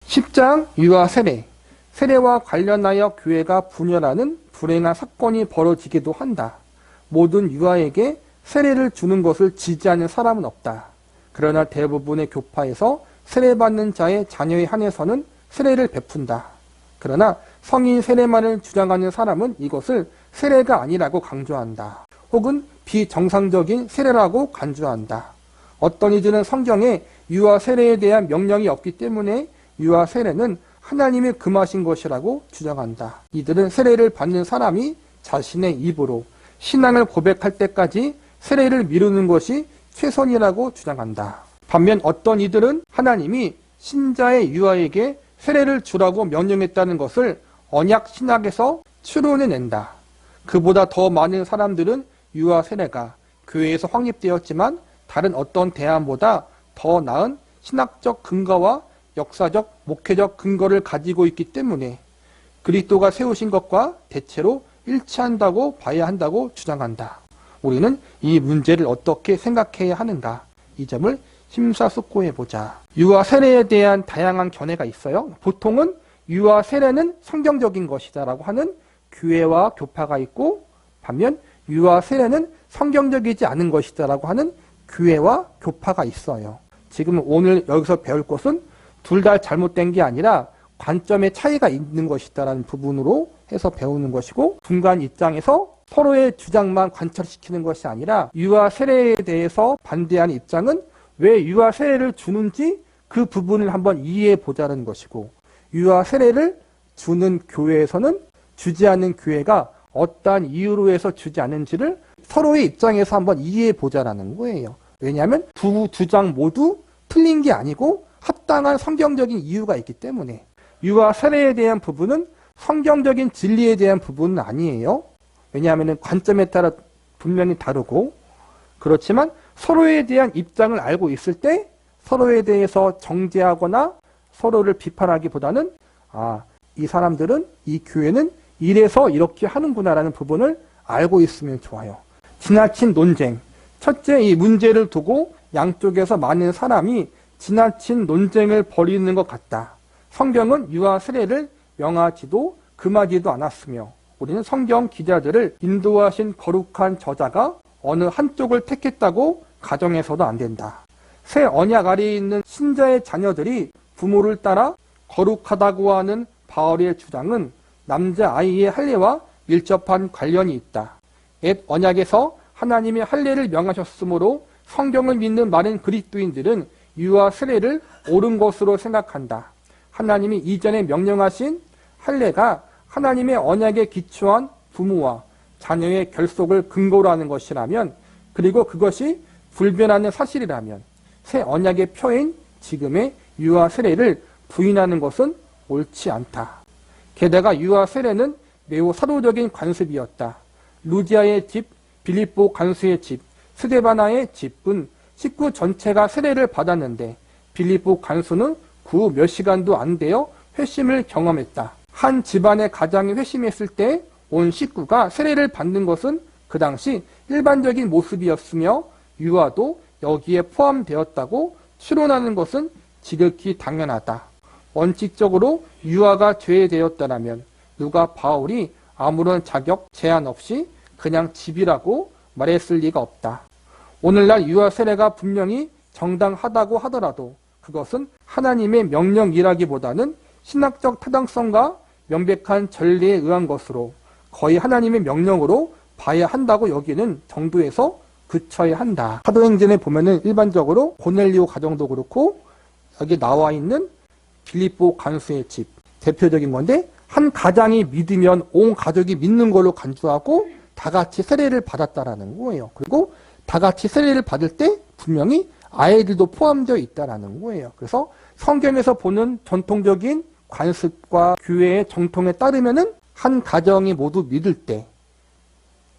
10장 유아 세례. 세례와 관련하여 교회가 분열하는 불행한 사건이 벌어지기도 한다. 모든 유아에게 세례를 주는 것을 지지하는 사람은 없다. 그러나 대부분의 교파에서 세례받는 자의 자녀에 한해서는 세례를 베푼다. 그러나 성인 세례만을 주장하는 사람은 이것을 세례가 아니라고 강조한다. 혹은 비정상적인 세례라고 간주한다. 어떤 이들은 성경에 유아 세례에 대한 명령이 없기 때문에 유아 세례는 하나님이 금하신 것이라고 주장한다. 이들은 세례를 받는 사람이 자신의 입으로 신앙을 고백할 때까지 세례를 미루는 것이 최선이라고 주장한다. 반면 어떤 이들은 하나님이 신자의 유아에게 세례를 주라고 명령했다는 것을 언약 신학에서 추론해낸다. 그보다 더 많은 사람들은 유아 세례가 교회에서 확립되었지만 다른 어떤 대안보다 더 나은 신학적 근거와 역사적, 목회적 근거를 가지고 있기 때문에 그리스도가 세우신 것과 대체로 일치한다고 봐야 한다고 주장한다. 우리는 이 문제를 어떻게 생각해야 하는가? 이 점을 심사숙고해보자. 유아 세례에 대한 다양한 견해가 있어요. 보통은 유아 세례는 성경적인 것이다 라고 하는 교회와 교파가 있고, 반면 유아 세례는 성경적이지 않은 것이다 라고 하는 교회와 교파가 있어요. 지금 오늘 여기서 배울 것은 둘 다 잘못된 게 아니라 관점의 차이가 있는 것이다 라는 부분으로 해서 배우는 것이고, 중간 입장에서 서로의 주장만 관철시키는 것이 아니라 유아 세례에 대해서 반대하는 입장은 왜 유아 세례를 주는지 그 부분을 한번 이해해 보자는 것이고, 유아 세례를 주는 교회에서는 주지 않는 교회가 어떠한 이유로 해서 주지 않는지를 서로의 입장에서 한번 이해해 보자라는 거예요. 왜냐하면 두 주장 모두 틀린 게 아니고 합당한 성경적인 이유가 있기 때문에. 유아 세례에 대한 부분은 성경적인 진리에 대한 부분은 아니에요. 왜냐하면 관점에 따라 분명히 다르고, 그렇지만 서로에 대한 입장을 알고 있을 때 서로에 대해서 정죄하거나 서로를 비판하기보다는 이 사람들은, 이 교회는 이래서 이렇게 하는구나라는 부분을 알고 있으면 좋아요. 지나친 논쟁. 첫째, 이 문제를 두고 양쪽에서 많은 사람이 지나친 논쟁을 벌이는 것 같다. 성경은 유아 세례를 명하지도 금하지도 않았으며, 우리는 성경 기자들을 인도하신 거룩한 저자가 어느 한쪽을 택했다고 가정해서도 안 된다. 새 언약 아래에 있는 신자의 자녀들이 부모를 따라 거룩하다고 하는 바울의 주장은 남자아이의 할례와 밀접한 관련이 있다. 옛 언약에서 하나님이 할례를 명하셨으므로 성경을 믿는 많은 그리스도인들은 유아 세례를 옳은 것으로 생각한다. 하나님이 이전에 명령하신 할례가 하나님의 언약에 기초한 부모와 자녀의 결속을 근거로 하는 것이라면, 그리고 그것이 불변하는 사실이라면 새 언약의 표인 지금의 유아 세례를 부인하는 것은 옳지 않다. 게다가 유아 세례는 매우 사도적인 관습이었다. 루디아의 집, 빌립보 간수의 집, 스데바나의 집은 식구 전체가 세례를 받았는데 빌립보 간수는 그 몇 시간도 안 되어 회심을 경험했다. 한 집안의 가장이 회심했을 때 온 식구가 세례를 받는 것은 그 당시 일반적인 모습이었으며 유아도 여기에 포함되었다고 추론하는 것은 지극히 당연하다. 원칙적으로 유아가 죄되었다면 누가 바울이 아무런 자격 제한 없이 그냥 집이라고 말했을 리가 없다. 오늘날 유아 세례가 분명히 정당하다고 하더라도 그것은 하나님의 명령이라기보다는 신학적 타당성과 명백한 전례에 의한 것으로 거의 하나님의 명령으로 봐야 한다고 여기는 정도에서 그쳐야 한다. 사도행전에 보면은 일반적으로 고넬리오 가정도 그렇고 여기 나와 있는 빌립보 간수의 집, 대표적인 건데, 한 가장이 믿으면 온 가족이 믿는 걸로 간주하고 다 같이 세례를 받았다라는 거예요. 그리고 다 같이 세례를 받을 때 분명히 아이들도 포함되어 있다라는 거예요. 그래서 성경에서 보는 전통적인 관습과 교회의 정통에 따르면은 한 가정이 모두 믿을 때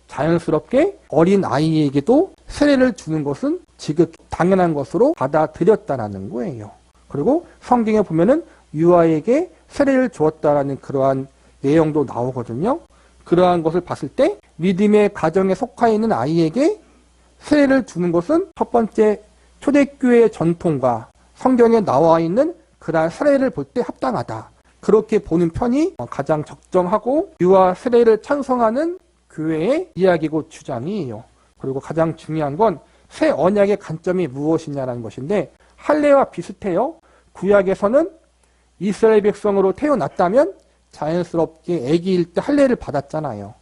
자연스럽게 어린 아이에게도 세례를 주는 것은 지극히 당연한 것으로 받아들였다라는 거예요. 그리고 성경에 보면은 유아에게 세례를 주었다라는 그러한 내용도 나오거든요. 그러한 것을 봤을 때 믿음의 가정에 속해 있는 아이에게 세례를 주는 것은 첫 번째 초대교회의 전통과 성경에 나와 있는 그러한 세례를 볼 때 합당하다. 그렇게 보는 편이 가장 적정하고 유아 세례를 찬성하는 교회의 이야기고 주장이에요. 그리고 가장 중요한 건 새 언약의 관점이 무엇이냐라는 것인데 할례와 비슷해요. 구약에서는 이스라엘 백성으로 태어났다면 자연스럽게 아기일 때 할례를 받았잖아요.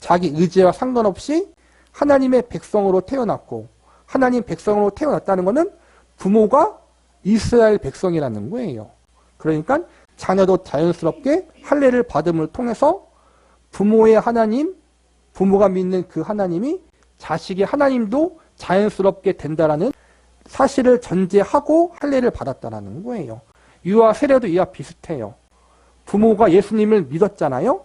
자기 의지와 상관없이 하나님의 백성으로 태어났고 하나님 백성으로 태어났다는 것은 부모가 이스라엘 백성이라는 거예요. 그러니까 자녀도 자연스럽게 할례를 받음을 통해서 부모의 하나님, 부모가 믿는 그 하나님이 자식의 하나님도 자연스럽게 된다라는 사실을 전제하고 할례를 받았다라는 거예요. 유아 세례도 이와 비슷해요. 부모가 예수님을 믿었잖아요.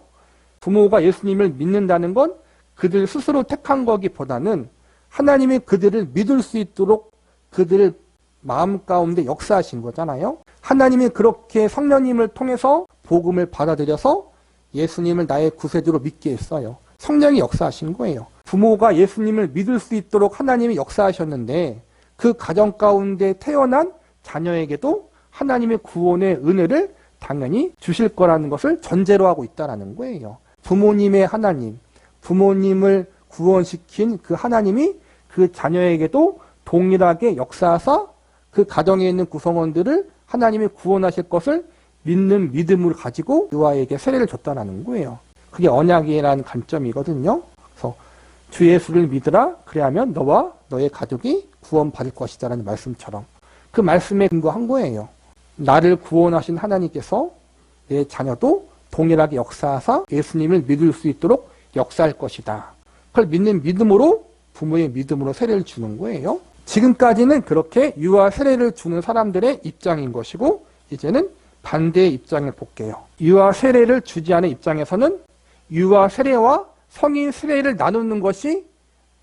부모가 예수님을 믿는다는 건 그들 스스로 택한 거기보다는 하나님이 그들을 믿을 수 있도록 그들을 마음 가운데 역사하신 거잖아요. 하나님이 그렇게 성령님을 통해서 복음을 받아들여서 예수님을 나의 구세주로 믿게 했어요. 성령이 역사하신 거예요. 부모가 예수님을 믿을 수 있도록 하나님이 역사하셨는데 그 가정 가운데 태어난 자녀에게도 하나님의 구원의 은혜를 당연히 주실 거라는 것을 전제로 하고 있다는 거예요. 부모님의 하나님, 부모님을 구원시킨 그 하나님이 그 자녀에게도 동일하게 역사하사 그 가정에 있는 구성원들을 하나님이 구원하실 것을 믿는 믿음을 가지고 유아에게 세례를 줬다는 거예요. 그게 언약이라는 관점이거든요. 그래서 주 예수를 믿으라. 그래야면 너와 너의 가족이 구원받을 것이다라는 말씀처럼 그 말씀에 근거한 거예요. 나를 구원하신 하나님께서 내 자녀도 동일하게 역사하사 예수님을 믿을 수 있도록 역사할 것이다. 그걸 믿는 믿음으로 부모의 믿음으로 세례를 주는 거예요. 지금까지는 그렇게 유아 세례를 주는 사람들의 입장인 것이고 이제는 반대의 입장을 볼게요. 유아 세례를 주지 않은 입장에서는 유아 세례와 성인 세례를 나누는 것이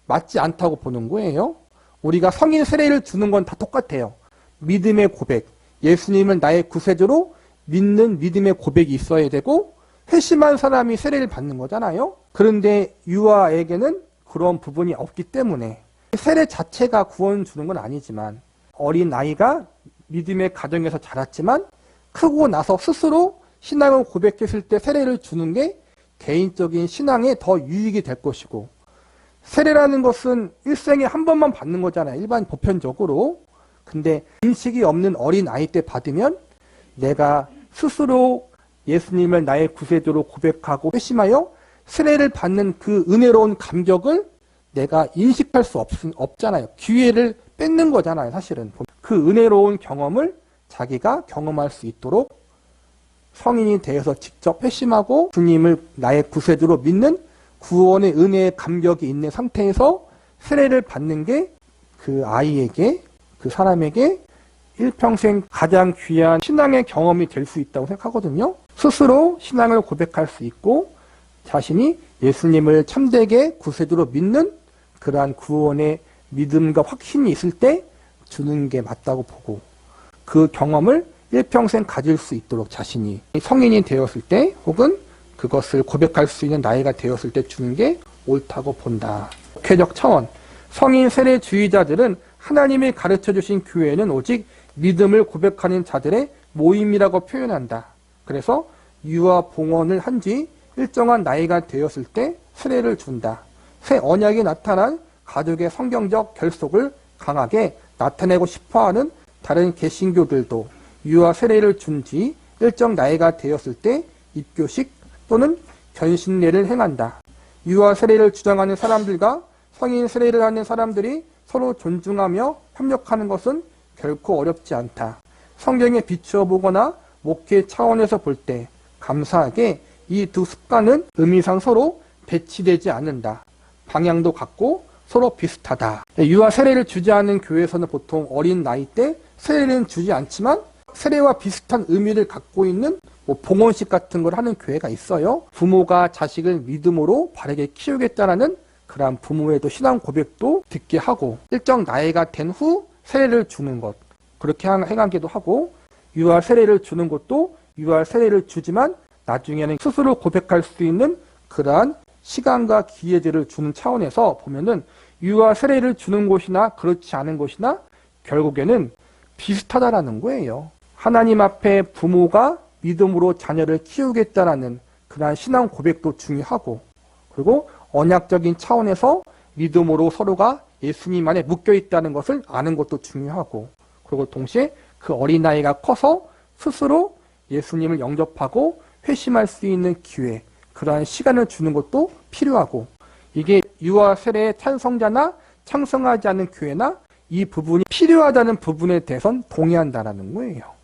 맞지 않다고 보는 거예요. 우리가 성인 세례를 주는 건 다 똑같아요. 믿음의 고백, 예수님을 나의 구세주로 믿는 믿음의 고백이 있어야 되고 회심한 사람이 세례를 받는 거잖아요. 그런데 유아에게는 그런 부분이 없기 때문에 세례 자체가 구원 주는 건 아니지만 어린 아이가 믿음의 가정에서 자랐지만 크고 나서 스스로 신앙을 고백했을 때 세례를 주는 게 개인적인 신앙에 더 유익이 될 것이고 세례라는 것은 일생에 한 번만 받는 거잖아요. 일반 보편적으로. 근데 인식이 없는 어린 아이 때 받으면 내가 스스로 예수님을 나의 구세주로 고백하고 회심하여 세례를 받는 그 은혜로운 감격을 내가 인식할 수 없잖아요. 기회를 뺏는 거잖아요. 사실은. 그 은혜로운 경험을 자기가 경험할 수 있도록 성인이 되어서 직접 회심하고 주님을 나의 구세주로 믿는 구원의 은혜의 감격이 있는 상태에서 세례를 받는 게 그 아이에게 그 사람에게 일평생 가장 귀한 신앙의 경험이 될 수 있다고 생각하거든요. 스스로 신앙을 고백할 수 있고 자신이 예수님을 참되게 구세주로 믿는 그러한 구원의 믿음과 확신이 있을 때 주는 게 맞다고 보고 그 경험을 일평생 가질 수 있도록 자신이 성인이 되었을 때 혹은 그것을 고백할 수 있는 나이가 되었을 때 주는 게 옳다고 본다. 쾌적 차원. 성인 세례주의자들은 하나님이 가르쳐 주신 교회는 오직 믿음을 고백하는 자들의 모임이라고 표현한다. 그래서 유아 봉헌을 한 뒤 일정한 나이가 되었을 때 세례를 준다. 새 언약이 나타난 가족의 성경적 결속을 강하게 나타내고 싶어하는 다른 개신교들도 유아 세례를 준 뒤 일정 나이가 되었을 때 입교식 또는 견신례를 행한다. 유아 세례를 주장하는 사람들과 성인 세례를 하는 사람들이 서로 존중하며 협력하는 것은 결코 어렵지 않다. 성경에 비추어 보거나 목회 차원에서 볼 때 감사하게 이 두 습관은 의미상 서로 배치되지 않는다. 방향도 같고 서로 비슷하다. 유아 세례를 주지 않은 교회에서는 보통 어린 나이 때 세례는 주지 않지만 세례와 비슷한 의미를 갖고 있는 봉헌식 같은 걸 하는 교회가 있어요. 부모가 자식을 믿음으로 바르게 키우겠다라는 그러한 부모의 신앙 고백도 듣게 하고 일정 나이가 된 후 세례를 주는 것 그렇게 행하기도 하고 유아 세례를 주는 것도 유아 세례를 주지만 나중에는 스스로 고백할 수 있는 그러한 시간과 기회들을 주는 차원에서 보면은 유아 세례를 주는 곳이나 그렇지 않은 곳이나 결국에는 비슷하다라는 거예요. 하나님 앞에 부모가 믿음으로 자녀를 키우겠다라는 그러한 신앙 고백도 중요하고, 그리고 언약적인 차원에서 믿음으로 서로가 예수님 안에 묶여 있다는 것을 아는 것도 중요하고, 그리고 동시에 그 어린아이가 커서 스스로 예수님을 영접하고 회심할 수 있는 기회, 그러한 시간을 주는 것도 필요하고, 이게 유아 세례의 찬성자나 찬성하지 않는 교회나 이 부분이 필요하다는 부분에 대해선 동의한다라는 거예요.